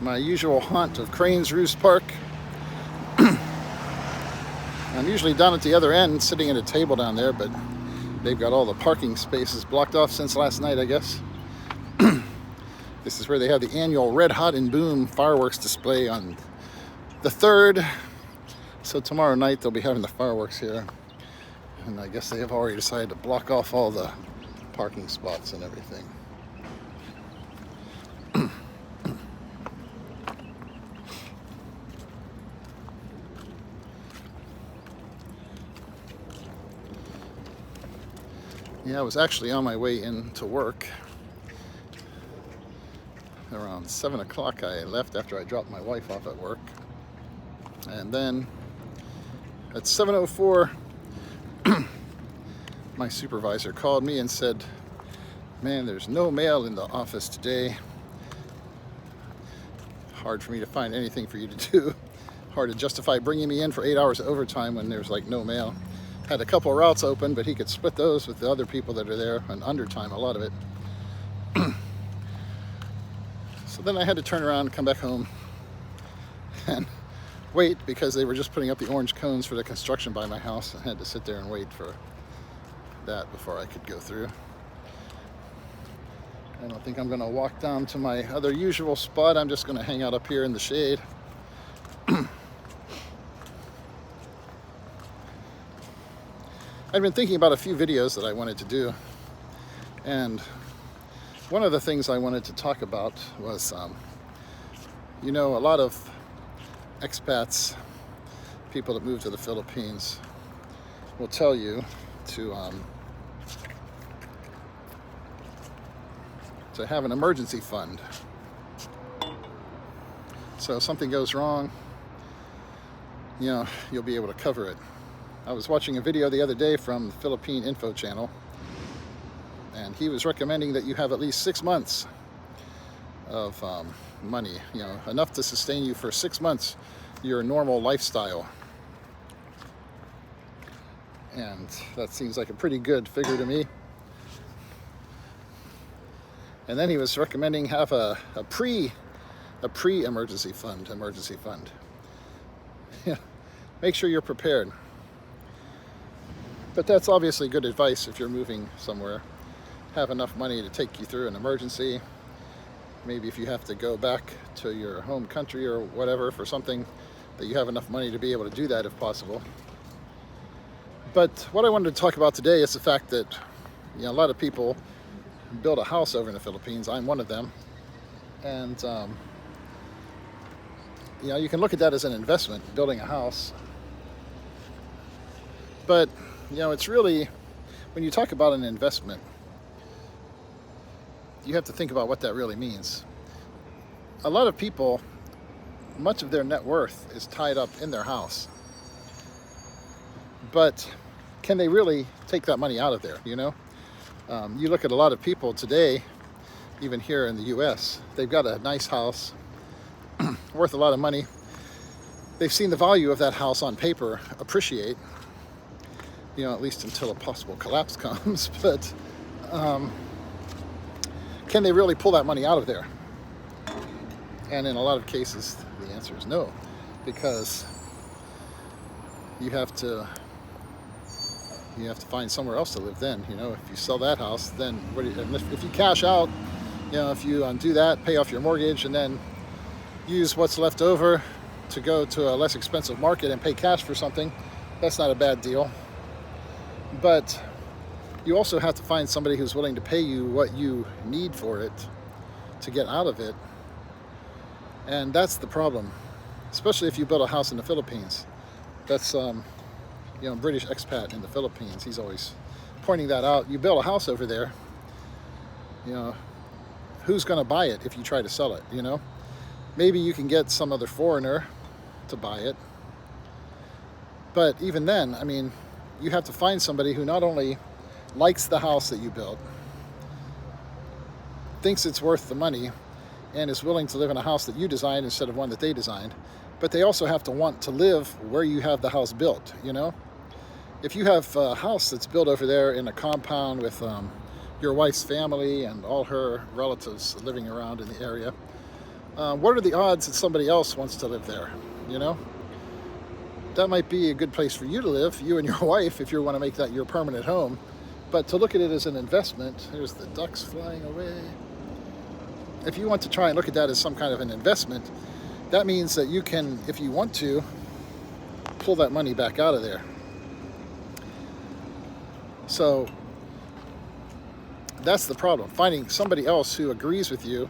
my usual haunt of Cranes Roost Park. I'm usually down at the other end, sitting at a table down there, but they've got all the parking spaces blocked off since last night, I guess. This is where they have the annual Red Hot and Boom fireworks display on the 3rd. So tomorrow night they'll be having the fireworks here. And I guess they have already decided to block off all the parking spots and everything. Yeah, I was actually on my way into work. Around 7 o'clock I left after I dropped my wife off at work. And then at 7:04, my supervisor called me and said, "Man, there's no mail in the office today. Hard for me to find anything for you to do. Hard to justify bringing me in for 8 hours of overtime when there's like no mail." Had a couple of routes open, but he could split those with the other people that are there on undertime, a lot of it. So then I had to turn around and come back home and wait because they were just putting up the orange cones for the construction by my house. I had to sit there and wait for that before I could go through. I don't think I'm going to walk down to my other usual spot. I'm just going to hang out up here in the shade. I've been thinking about a few videos that I wanted to do, and one of the things I wanted to talk about was, a lot of expats, people that move to the Philippines, will tell you to have an emergency fund. So if something goes wrong, you'll be able to cover it. I was watching a video the other day from the Philippine Info Channel, and he was recommending that you have at least 6 months of money, enough to sustain you for 6 months, your normal lifestyle. And that seems like a pretty good figure to me. And then he was recommending have a pre-emergency fund. Yeah, make sure you're prepared. But that's obviously good advice if you're moving somewhere. Have enough money to take you through an emergency. Maybe if you have to go back to your home country or whatever for something, that you have enough money to be able to do that if possible. But what I wanted to talk about today is the fact that a lot of people build a house over in the Philippines. I'm one of them. And you can look at that as an investment, building a house. But it's really, when you talk about an investment, you have to think about what that really means. A lot of people, much of their net worth is tied up in their house. But can they really take that money out of there, You look at a lot of people today, even here in the US, they've got a nice house, worth a lot of money. They've seen the value of that house on paper appreciate, at least until a possible collapse comes. But can they really pull that money out of there? And in a lot of cases, the answer is no, because you have to find somewhere else to live then. If you sell that house, then if you cash out, if you do that, pay off your mortgage, and then use what's left over to go to a less expensive market and pay cash for something, that's not a bad deal. But you also have to find somebody who's willing to pay you what you need for it to get out of it. And that's the problem, especially if you build a house in the Philippines. That's British expat in the Philippines, he's always pointing that out. You build a house over there, who's going to buy it if you try to sell it? Maybe you can get some other foreigner to buy it, but even then, you have to find somebody who not only likes the house that you built, thinks it's worth the money, and is willing to live in a house that you designed instead of one that they designed, but they also have to want to live where you have the house built. If you have a house that's built over there in a compound with your wife's family and all her relatives living around in the area, What are the odds that somebody else wants to live there? You know, that might be a good place for you to live, you and your wife, if you want to make that your permanent home. But to look at it as an investment, here's the ducks flying away. If you want to try and look at that as some kind of an investment, that means that you can, if you want to, pull that money back out of there. So that's the problem, finding somebody else who agrees with you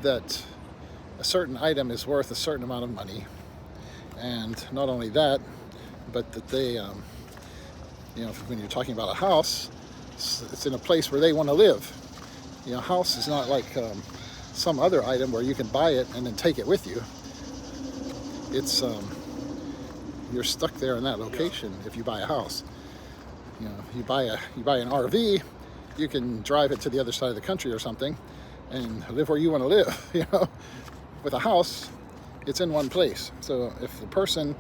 that a certain item is worth a certain amount of money. And not only that, but that they, you know, when you're talking about a house, it's in a place where they want to live. You know, a house is not like some other item where you can buy it and then take it with you. It's you're stuck there in that location if you buy a house. You know, you buy an RV, you can drive it to the other side of the country or something and live where you want to live. You know, with a house, it's in one place. So if the person,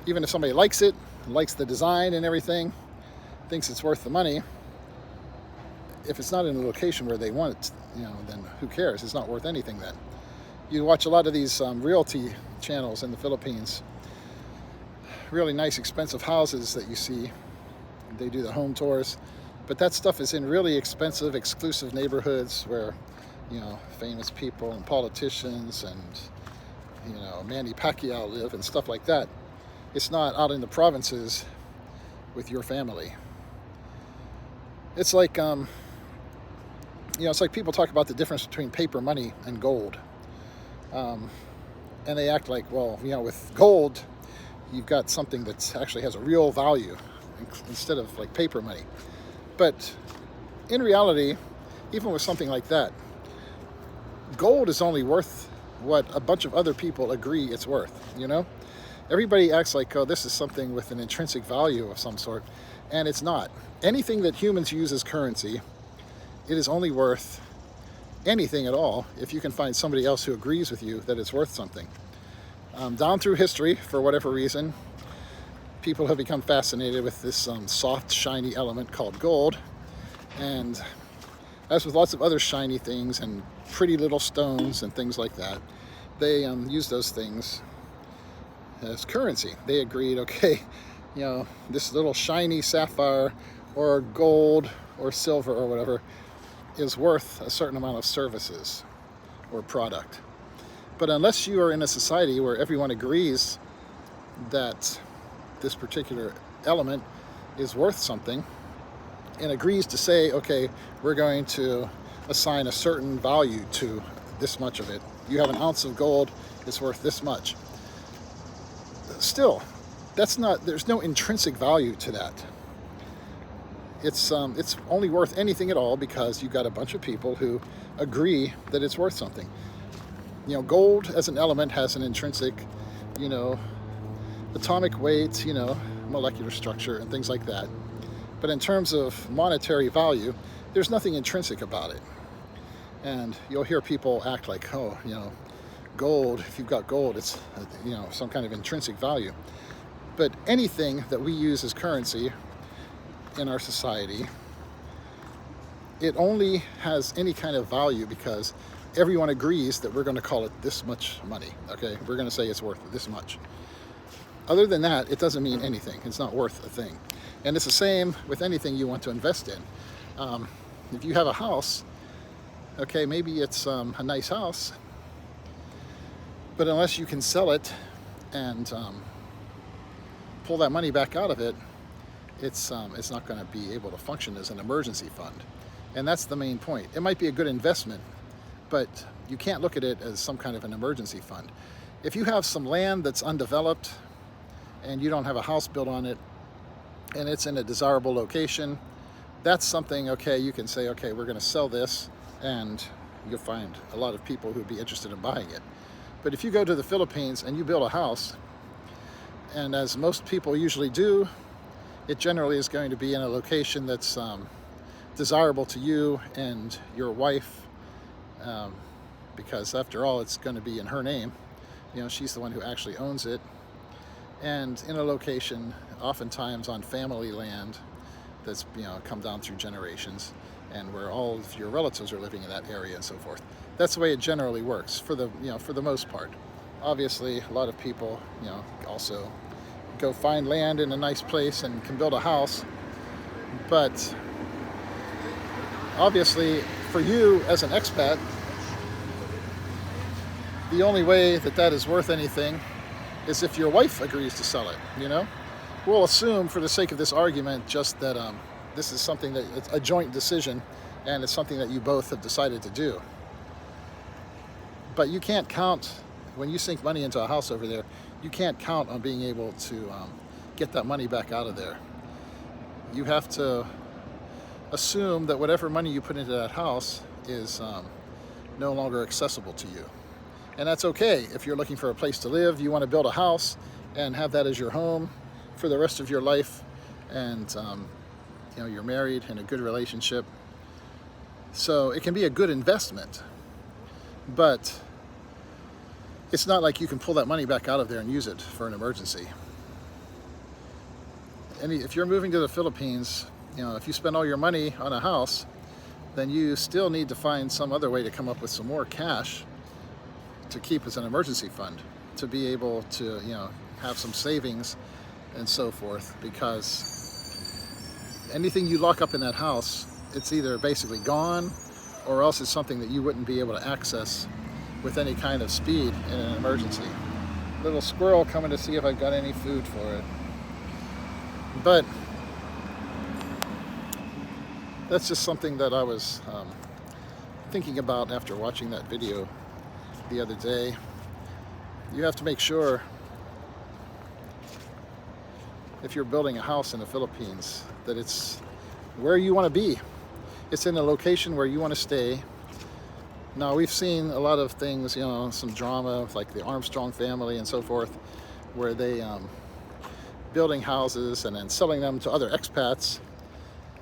even if somebody likes it, likes the design and everything, thinks it's worth the money, if it's not in a location where they want it, you know, then who cares? It's not worth anything then. You watch a lot of these realty channels in the Philippines, really nice expensive houses that you see. They do the home tours, but that stuff is in really expensive, exclusive neighborhoods where, you know, famous people and politicians and, you know, Manny Pacquiao live and stuff like that. It's not out in the provinces with your family. It's like, you know, it's like people talk about the difference between paper money and gold. And they act like, well, you know, with gold, you've got something that actually has a real value instead of like paper money. But in reality, even with something like that, gold is only worth what a bunch of other people agree it's worth, you know? Everybody acts like, oh, this is something with an intrinsic value of some sort, and it's not. Anything that humans use as currency, it is only worth anything at all if you can find somebody else who agrees with you that it's worth something. Down through history, for whatever reason, people have become fascinated with this soft, shiny element called gold. And as with lots of other shiny things and pretty little stones and things like that, they use those things as currency. They agreed, okay, you know, this little shiny sapphire or gold or silver or whatever is worth a certain amount of services or product. But unless you are in a society where everyone agrees that this particular element is worth something and agrees to say, okay, we're going to assign a certain value to this much of it. You have an ounce of gold, it's worth this much. Still, that's not, there's no intrinsic value to that. It's only worth anything at all because you've got a bunch of people who agree that it's worth something. You know, gold as an element has an intrinsic, you know, atomic weight, you know, molecular structure and things like that. But in terms of monetary value, there's nothing intrinsic about it. And you'll hear people act like, oh, you know, gold, if you've got gold, it's, you know, some kind of intrinsic value. But anything that we use as currency in our society, it only has any kind of value because everyone agrees that we're going to call it this much money, okay? We're going to say it's worth this much. Other than that, it doesn't mean anything. It's not worth a thing. And it's the same with anything you want to invest in. If you have a house, okay, maybe it's a nice house, but unless you can sell it and pull that money back out of it, it's not going to be able to function as an emergency fund. And that's the main point. It might be a good investment, but you can't look at it as some kind of an emergency fund. If you have some land that's undeveloped and you don't have a house built on it and it's in a desirable location, that's something, okay, you can say, okay, we're going to sell this, and you'll find a lot of people who'd be interested in buying it. But if you go to the Philippines and you build a house, and as most people usually do, it generally is going to be in a location that's desirable to you and your wife, because after all, it's going to be in her name. You know, she's the one who actually owns it, and in a location, oftentimes on family land, that's, you know, come down through generations, and where all of your relatives are living in that area and so forth. That's the way it generally works for the, for the most part. Obviously, a lot of people, also go find land in a nice place and can build a house. But obviously, for you as an expat, the only way that that is worth anything is if your wife agrees to sell it. We'll assume, for the sake of this argument, just that this is something that it's a joint decision, and it's something that you both have decided to do. But you can't count, when you sink money into a house over there, you can't count on being able to get that money back out of there. You have to assume that whatever money you put into that house is no longer accessible to you. And that's okay. If you're looking for a place to live, you want to build a house and have that as your home for the rest of your life, and you're married in a good relationship. So it can be a good investment, but it's not like you can pull that money back out of there and use it for an emergency. And if you're moving to the Philippines, if you spend all your money on a house, then you still need to find some other way to come up with some more cash to keep as an emergency fund, to be able to, have some savings and so forth, because anything you lock up in that house, it's either basically gone, or else it's something that you wouldn't be able to access with any kind of speed in an emergency. Little squirrel coming to see if I've got any food for it. But that's just something that I was thinking about after watching that video the other day. You have to make sure, if you're building a house in the Philippines, that it's where you want to be. It's in a location where you want to stay. Now, we've seen a lot of things, some drama, like the Armstrong family and so forth, where they building houses and then selling them to other expats,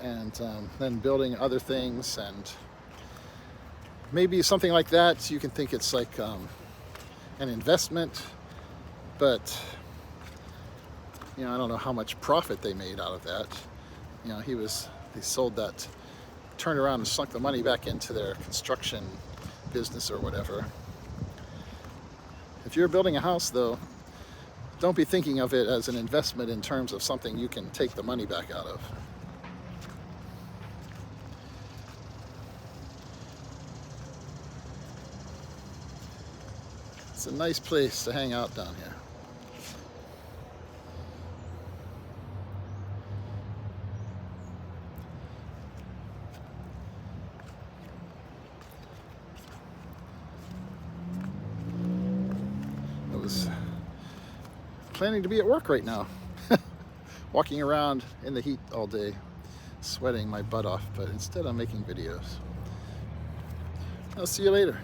and then building other things, and maybe something like that. You can think it's like an investment, but I don't know how much profit they made out of that. They sold that, turned around and sunk the money back into their construction business or whatever. If you're building a house, though, don't be thinking of it as an investment in terms of something you can take the money back out of. It's a nice place to hang out down here. I was planning to be at work right now, walking around in the heat all day, sweating my butt off, but instead I'm making videos. I'll see you later.